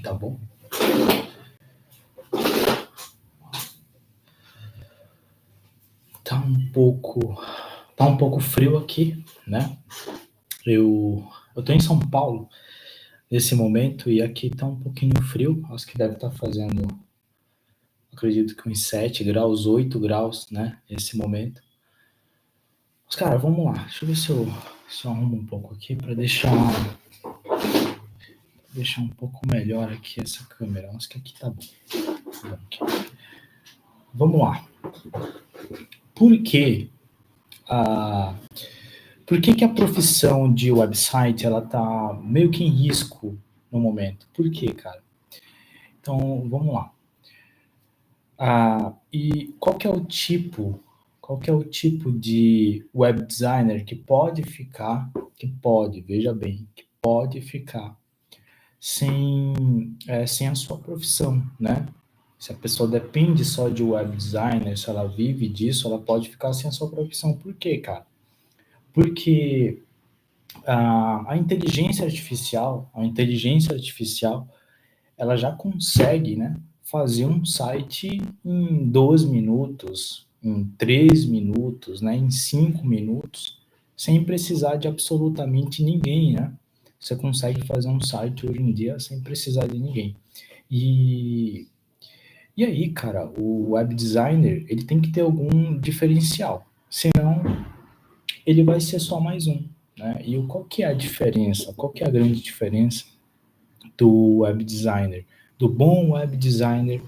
Tá bom? Tá um pouco frio aqui, né? Eu tô em São Paulo nesse momento e aqui tá um pouquinho frio. Acho que deve estar fazendo, acredito que uns 7 graus, 8 graus, né? Nesse momento. Mas, cara, vamos lá. Deixa eu ver se eu arrumo um pouco aqui para deixar um pouco melhor aqui essa câmera. Acho que aqui tá bom. Tá bom aqui. Vamos lá. Por que a Por que que a profissão de website ela tá meio que em risco no momento? Por quê, cara? Então, vamos lá. E qual que é o tipo de web designer veja bem, que pode ficar sem a sua profissão, né? Se a pessoa depende só de web designer, se ela vive disso, ela pode ficar sem a sua profissão. Por quê, cara? Porque a inteligência artificial, ela já consegue, né, fazer um site em 2 minutos, em 3 minutos, né, em 5 minutos, sem precisar de absolutamente ninguém, né? Você consegue fazer um site hoje em dia sem precisar de ninguém. E, e aí, cara, o web designer, ele tem que ter algum diferencial, senão ele vai ser só mais um, né? E qual que é a diferença? Qual que é a grande diferença do web designer, do bom web designer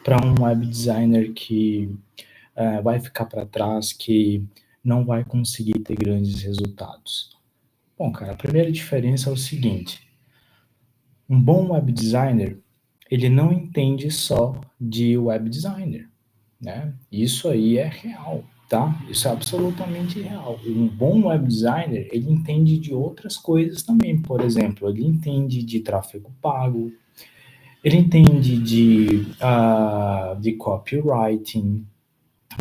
para um web designer que vai ficar para trás, que não vai conseguir ter grandes resultados? Bom, cara, a primeira diferença é o seguinte: um bom web designer, ele não entende só de web designer, né? Isso aí é real, tá? Isso é absolutamente real. Um bom web designer, ele entende de outras coisas também. Por exemplo, ele entende de tráfego pago, ele entende de copywriting,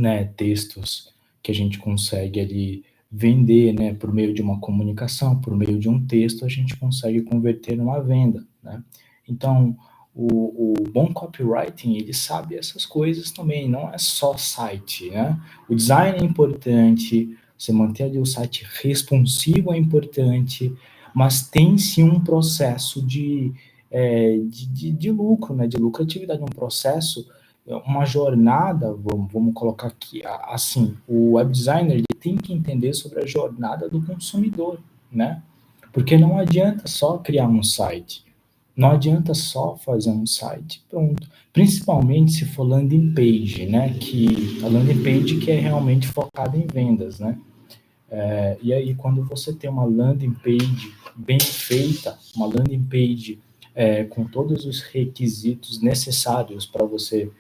né? Textos que a gente consegue ali vender, né? Por meio de uma comunicação, por meio de um texto, a gente consegue converter numa venda, né? Então, o bom copywriting, ele sabe essas coisas também, não é só site, né? O design é importante, você manter ali o site responsivo é importante, mas tem sim um processo de lucro, né? De lucratividade, um processo, uma jornada, vamos colocar aqui assim, o web designer ele tem que entender sobre a jornada do consumidor, né? Porque não adianta só criar um site, não adianta só fazer um site, pronto. Principalmente se for landing page, né? Que a landing page que é realmente focada em vendas, né? E aí quando você tem uma landing page bem feita, uma landing page com todos os requisitos necessários para você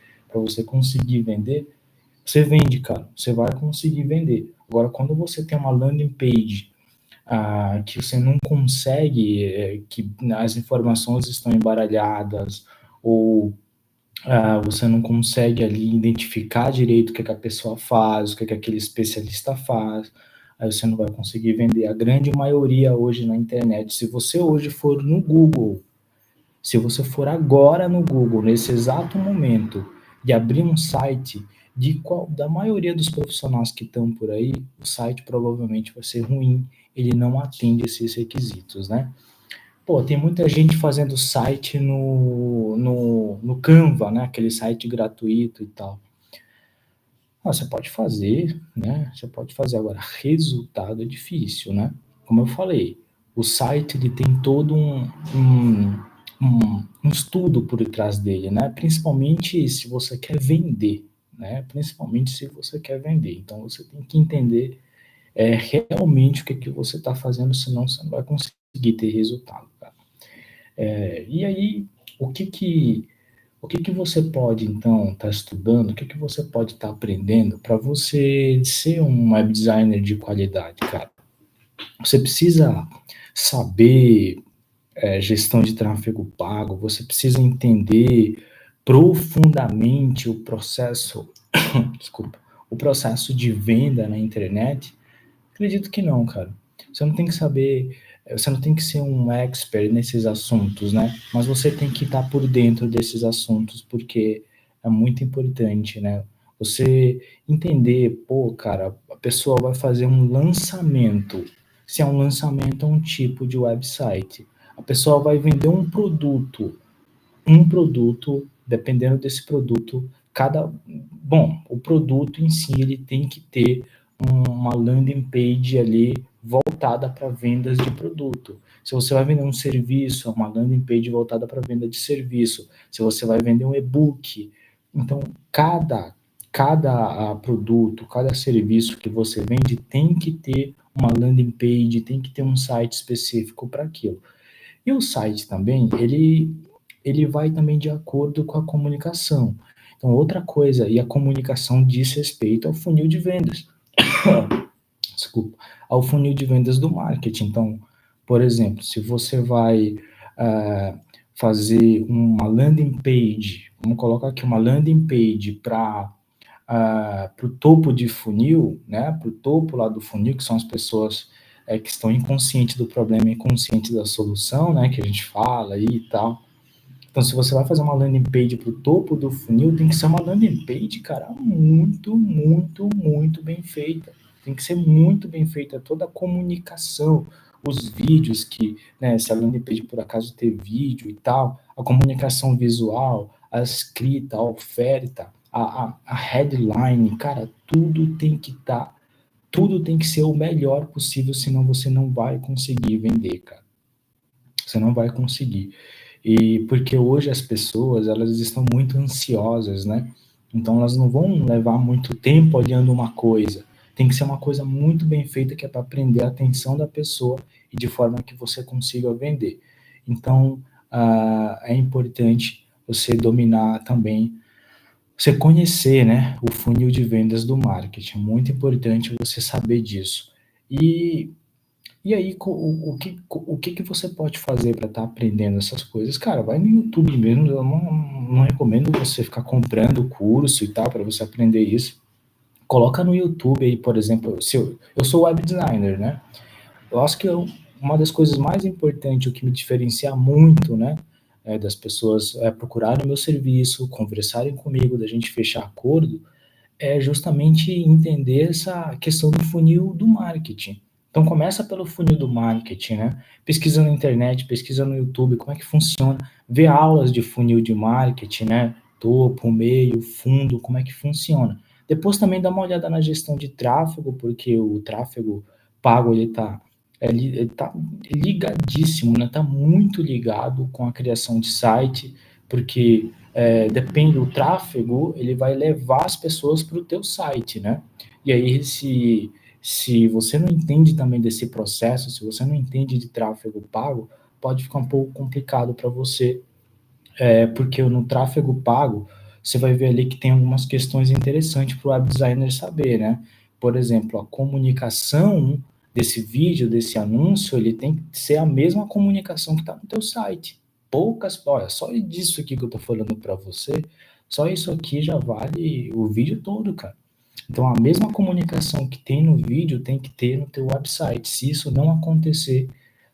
conseguir vender, você vende, cara. Você vai conseguir vender. Agora, quando você tem uma landing page que você não consegue, que as informações estão embaralhadas, ou você não consegue ali identificar direito o que a pessoa faz, o que aquele especialista faz, aí você não vai conseguir vender. A grande maioria hoje na internet, se você hoje for no Google, se você for agora no Google, nesse exato momento, e abrir um site da maioria dos profissionais que estão por aí, o site provavelmente vai ser ruim, ele não atende esses requisitos, né? Pô, tem muita gente fazendo site no Canva, né? Aquele site gratuito e tal. Você pode fazer, né? Você pode fazer agora. Resultado é difícil, né? Como eu falei, o site ele tem todo um estudo por trás dele, né? Principalmente se você quer vender, né? Principalmente se você quer vender. Então você tem que entender realmente o que você está fazendo, senão você não vai conseguir ter resultado, cara. E aí, o que você pode, então, estar estudando, o que você pode estar aprendendo para você ser um web designer de qualidade, cara? Você precisa saber gestão de tráfego pago, você precisa entender profundamente o processo, desculpa, o processo de venda na internet? Acredito que não, cara. Você não tem que saber, você não tem que ser um expert nesses assuntos, né? Mas você tem que estar por dentro desses assuntos, porque é muito importante, né? Você entender, pô, cara, a pessoa vai fazer um lançamento. Se é um lançamento, é um tipo de website. A pessoa vai vender um produto, dependendo desse produto, bom, o produto em si ele tem que ter uma landing page ali voltada para vendas de produto. Se você vai vender um serviço, uma landing page voltada para venda de serviço. Se você vai vender um e-book, então cada produto, cada serviço que você vende tem que ter uma landing page, tem que ter um site específico para aquilo. E o site também, ele vai também de acordo com a comunicação. Então, outra coisa, e a comunicação diz respeito ao funil de vendas. Desculpa, ao funil de vendas do marketing. Então, por exemplo, se você vai fazer uma landing page, vamos colocar aqui uma landing page para o topo de funil, né, para o topo lá do funil, que são as pessoas que estão inconscientes do problema e inconscientes da solução, né, que a gente fala aí e tal. Então, se você vai fazer uma landing page para o topo do funil, tem que ser uma landing page, cara, muito, muito, muito bem feita. Tem que ser muito bem feita toda a comunicação, os vídeos que, né, se a landing page por acaso ter vídeo e tal, a comunicação visual, a escrita, a oferta, a headline, cara, tudo tem que ser o melhor possível, senão você não vai conseguir vender, cara. Você não vai conseguir. E porque hoje as pessoas, elas estão muito ansiosas, né? Então elas não vão levar muito tempo olhando uma coisa. Tem que ser uma coisa muito bem feita que é para prender a atenção da pessoa e de forma que você consiga vender. Então, é importante você dominar também, você conhecer, né, o funil de vendas do marketing. Muito importante você saber disso. E e aí, o que você pode fazer para estar aprendendo essas coisas? Cara, vai no YouTube mesmo. Eu não recomendo você ficar comprando curso e tal para você aprender isso. Coloca no YouTube aí, por exemplo, se eu sou web designer, né? Eu acho que uma das coisas mais importantes, o que me diferencia muito, né, das pessoas procurarem o meu serviço, conversarem comigo, da gente fechar acordo, é justamente entender essa questão do funil do marketing. Então começa pelo funil do marketing, né? Pesquisa na internet, pesquisa no YouTube, como é que funciona, vê aulas de funil de marketing, né? Topo, meio, fundo, como é que funciona. Depois também dá uma olhada na gestão de tráfego, porque o tráfego pago ele tá ligadíssimo, né? Tá muito ligado com a criação de site, porque depende do tráfego, ele vai levar as pessoas para o teu site, né? E aí, se você não entende também desse processo, se você não entende de tráfego pago, pode ficar um pouco complicado para você, porque no tráfego pago, você vai ver ali que tem algumas questões interessantes para o web designer saber, né? Por exemplo, a comunicação desse vídeo, desse anúncio, ele tem que ser a mesma comunicação que está no teu site. Olha, só disso aqui que eu estou falando para você, só isso aqui já vale o vídeo todo, cara. Então, a mesma comunicação que tem no vídeo tem que ter no teu website. Se isso não acontecer,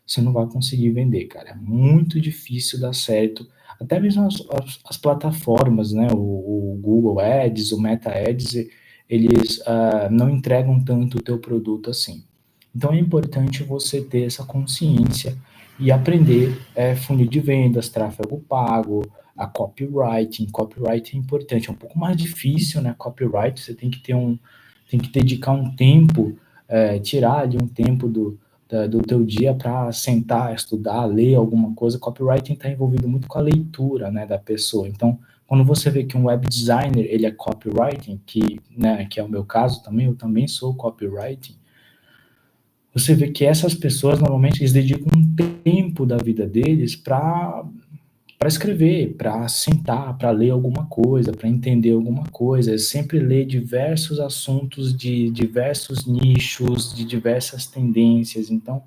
você não vai conseguir vender, cara. É muito difícil dar certo. Até mesmo as plataformas, né? O Google Ads, o Meta Ads, eles não entregam tanto o teu produto assim. Então, é importante você ter essa consciência e aprender funil de vendas, tráfego pago, a copywriting. Copywriting é importante, é um pouco mais difícil, né? Copyright, você tem que dedicar um tempo, tirar ali um tempo do teu dia para sentar, estudar, ler alguma coisa. Copywriting está envolvido muito com a leitura, né, da pessoa. Então, quando você vê que um web designer ele é copywriting, que é o meu caso também, eu também sou copywriting, você vê que essas pessoas normalmente eles dedicam um tempo da vida deles para escrever, para sentar, para ler alguma coisa, para entender alguma coisa. Sempre ler diversos assuntos de diversos nichos, de diversas tendências. Então,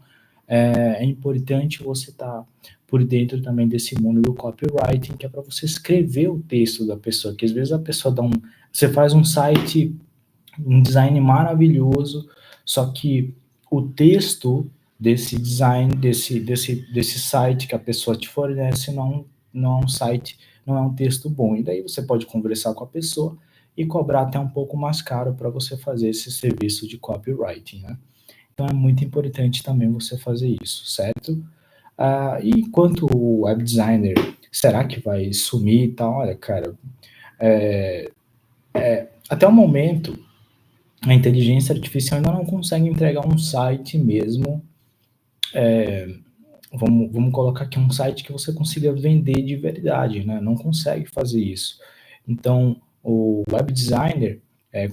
é importante você estar por dentro também desse mundo do copywriting, que é para você escrever o texto da pessoa, que às vezes a pessoa você faz um site, um design maravilhoso, só que o texto desse design, desse site que a pessoa te fornece, não é um site, não é um texto bom. E daí você pode conversar com a pessoa e cobrar até um pouco mais caro para você fazer esse serviço de copywriting, né? Então é muito importante também você fazer isso, certo? E quanto o web designer, será que vai sumir e tal? Olha, cara, até o momento, a inteligência artificial ainda não consegue entregar um site mesmo. Vamos colocar aqui um site que você consiga vender de verdade, né? Não consegue fazer isso. Então, o web designer,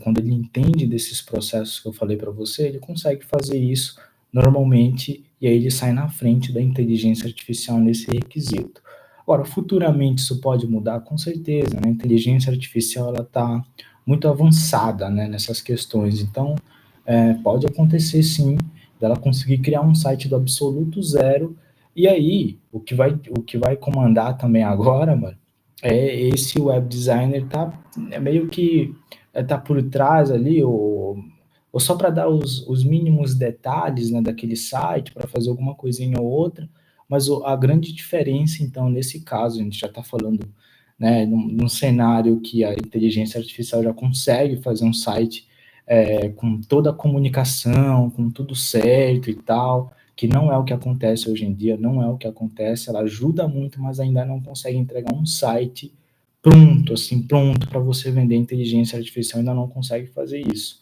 quando ele entende desses processos que eu falei para você, ele consegue fazer isso normalmente e aí ele sai na frente da inteligência artificial nesse requisito. Agora, futuramente isso pode mudar, com certeza, né? A inteligência artificial ela está muito avançada, né, nessas questões. Então, pode acontecer sim dela conseguir criar um site do absoluto zero. E aí, o que vai comandar também agora, mano, é esse web designer meio que tá por trás ali, ou só para dar os mínimos detalhes, né, daquele site, para fazer alguma coisinha ou outra, mas a grande diferença, então, nesse caso, a gente já está falando, né, num cenário que a inteligência artificial já consegue fazer um site com toda a comunicação, com tudo certo e tal, que não é o que acontece hoje em dia, não é o que acontece, ela ajuda muito, mas ainda não consegue entregar um site pronto, assim, pronto para você vender. Inteligência artificial ainda não consegue fazer isso,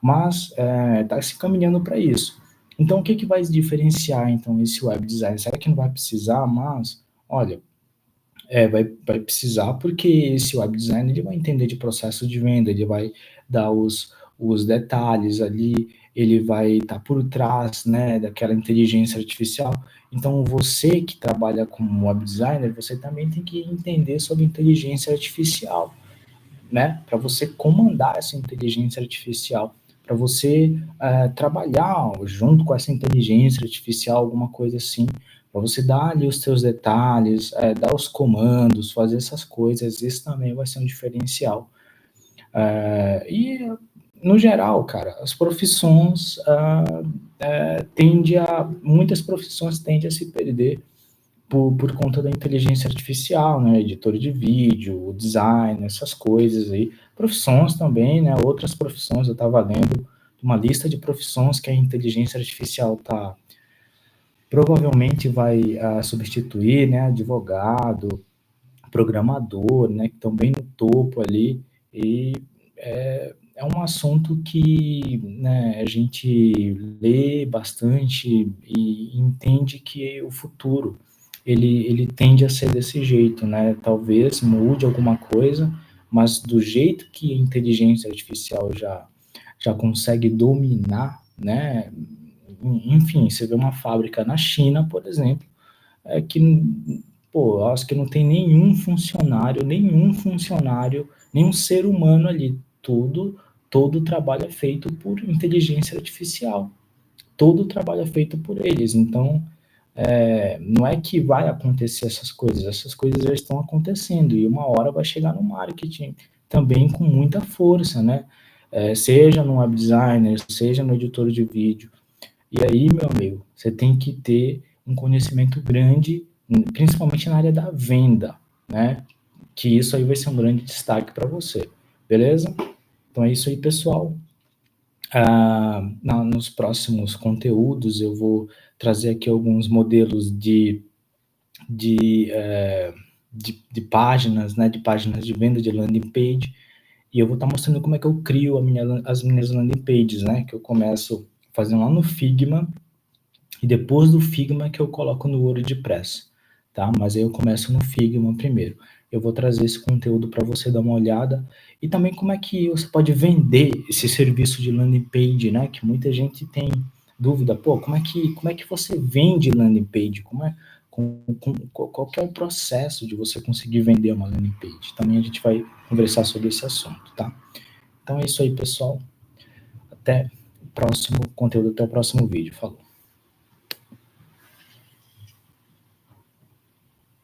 mas está se caminhando para isso. Então, o que vai diferenciar, então, esse web design? Será que não vai precisar? Mas, olha, vai precisar, porque esse web design ele vai entender de processo de venda, ele vai dar os detalhes ali, ele vai estar por trás, né, daquela inteligência artificial. Então, você que trabalha como web designer, você também tem que entender sobre inteligência artificial, né, para você comandar essa inteligência artificial, para você trabalhar junto com essa inteligência artificial, alguma coisa assim, para você dar ali os seus detalhes, dar os comandos, fazer essas coisas, isso também vai ser um diferencial. E, no geral, cara, as profissões muitas profissões tendem a se perder por conta da inteligência artificial, né? Editor de vídeo, design, essas coisas aí. Profissões também, né? Outras profissões, eu estava lendo uma lista de profissões que a inteligência artificial provavelmente vai substituir, né? Advogado, programador, né? Que estão bem no topo ali. E é um assunto que, né, a gente lê bastante e entende que o futuro ele tende a ser desse jeito, né? Talvez mude alguma coisa, mas do jeito que a inteligência artificial já consegue dominar, né? Enfim, você vê uma fábrica na China, por exemplo, que, pô, eu acho que não tem nenhum funcionário, nenhum ser humano ali. Todo o trabalho é feito por inteligência artificial. Todo o trabalho é feito por eles. Então, não é que vai acontecer essas coisas já estão acontecendo, e uma hora vai chegar no marketing também com muita força, né? Seja no web designer, seja no editor de vídeo. E aí, meu amigo, você tem que ter um conhecimento grande, principalmente na área da venda, né? Que isso aí vai ser um grande destaque para você, beleza? Então é isso aí, pessoal. Nos próximos conteúdos eu vou trazer aqui alguns modelos de, é, de páginas, né? De páginas de venda de landing page, e eu vou estar mostrando como é que eu crio as minhas landing pages, né? Que eu começo fazendo lá no Figma, e depois do Figma que eu coloco no WordPress, tá? Mas aí eu começo no Figma primeiro. Eu vou trazer esse conteúdo para você dar uma olhada, e também como é que você pode vender esse serviço de landing page, né? Que muita gente tem dúvida, pô, como é que você vende landing page? Qual que é o processo de você conseguir vender uma landing page? Também a gente vai conversar sobre esse assunto, tá? Então é isso aí, pessoal. Até o próximo conteúdo, até o próximo vídeo. Falou.